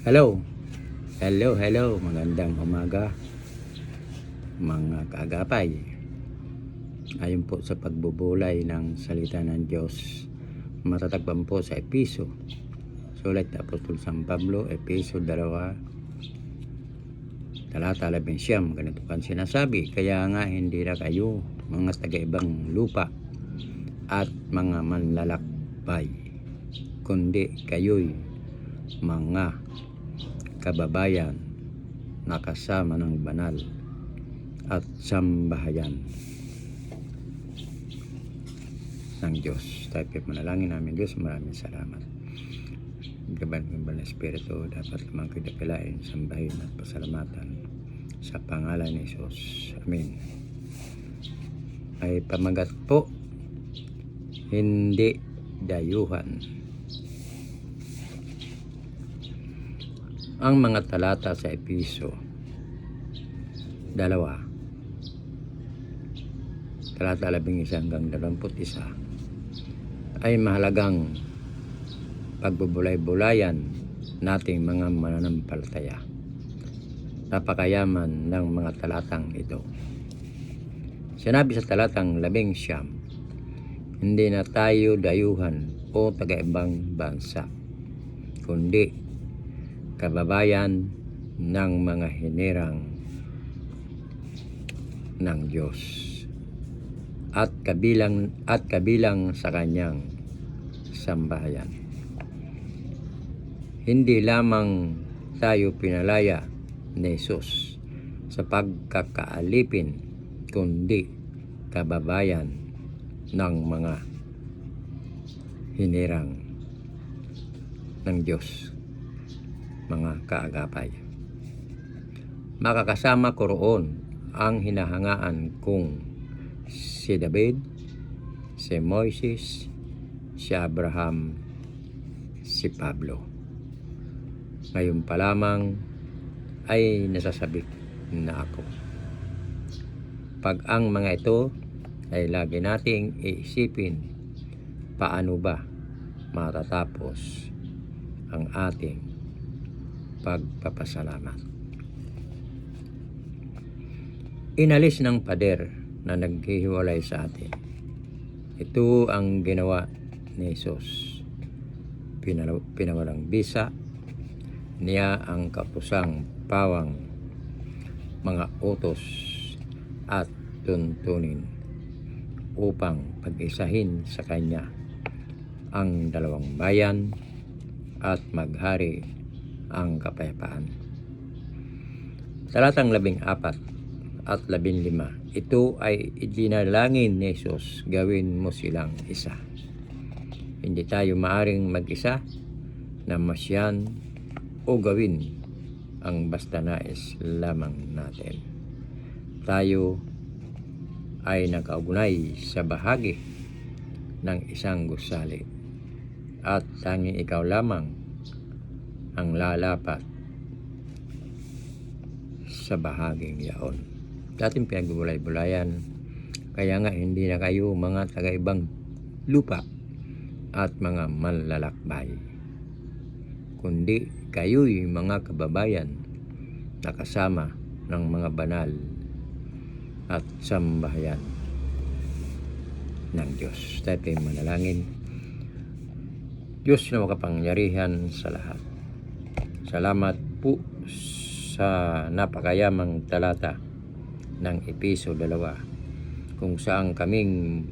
Hello, hello, magandang umaga mga kaagapay. Ayon po sa pagbubulay ng salita ng Diyos, matatagpuan po sa Episo, sulat ni Apostol San Pablo, Episo 2, talata 11, ganito pa sinasabi, kaya nga hindi na kayo mga taga-ibang lupa at mga manlalakbay, kundi kayo'y mga kababayan na kasama ng banal at sambahayan ng Diyos. Tayo manalangin namin. Diyos, maraming salamat. Gaban ng Espiritu, dapat lamang kidakilain, sambahin at pasalamatan sa pangalan ni Jesus. Amen. Ay pamagat po, hindi dayuhan. Ang mga talata sa Episo 2, talata 11 hanggang 21, ay mahalagang pagbubulay-bulayan nating mga mananampalataya. Napakayaman ng mga talatang ito. Sinabi sa talatang 11, hindi na tayo dayuhan o taga-ibang bansa, kundi kababayan ng mga hinirang ng Diyos at kabilang sa kanyang sambahayan. Hindi lamang tayo pinalaya ni Jesus sa pagkakaalipin, kundi kababayan ng mga hinirang ng Diyos. Mga kaagapay, makakasama ko roon ang hinahangaan kong si David, si Moises, si Abraham, si Pablo. Ngayon pa lamang ay nasasabik na ako. Pag ang mga ito ay lagi nating iisipin, paano ba matatapos ang ating pagpapasalamat. Inalis ng pader na naghihiwalay sa atin. Ito ang ginawa ni Jesus. Pinawalang bisa niya ang kapusang pawang mga utos at tuntunin upang pag-isahin sa kanya ang dalawang bayan at maghari ang kapayapaan. Talatang 14 at 15, ito ay idinalangin ni Jesus, gawin mo silang isa. Hindi tayo maaring mag-isa na masyan o gawin ang basta nais lamang natin. Tayo ay nakaugnay sa bahagi ng isang gusali at tanging ikaw lamang ang lalapat sa bahaging yaon. Dating pinagbulay-bulayan, kaya nga hindi na kayo mga taga-ibang lupa at mga manlalakbay, kundi kayo'y mga kababayan na kasama ng mga banal at sambahayan ng Diyos. Tayo manalangin. Diyos na makapangyarihan sa lahat, salamat po sa napakayamang talata ng Episo 2, kung saan kaming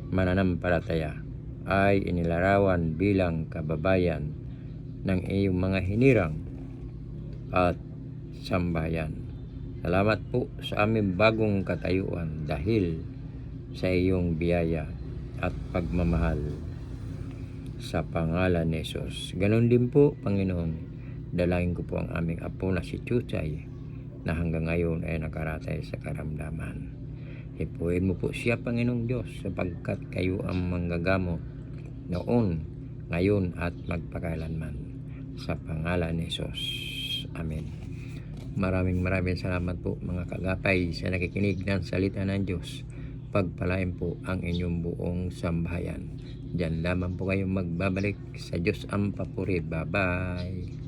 mananampalataya ay inilarawan bilang kababayan ng iyong mga hinirang at sambahayan. Salamat po sa aming bagong katayuan dahil sa iyong biyaya at pagmamahal sa pangalan ni Jesus. Ganon din po, Panginoon, dalangin ko po ang aming apo na si Chuchay na hanggang ngayon ay nakaratay sa karamdaman. Hipuin mo po siya, Panginoong Diyos, sapagkat kayo ang manggagamot noon, ngayon at magpakailanman. Sa pangalan ni Jesus. Amen. Maraming salamat po mga kagapay sa nakikinig ng salita ng Diyos. Pagpalain po ang inyong buong sambahayan. Diyan lamang po kayong magbabalik. Sa Diyos ang papuri. Bye-bye.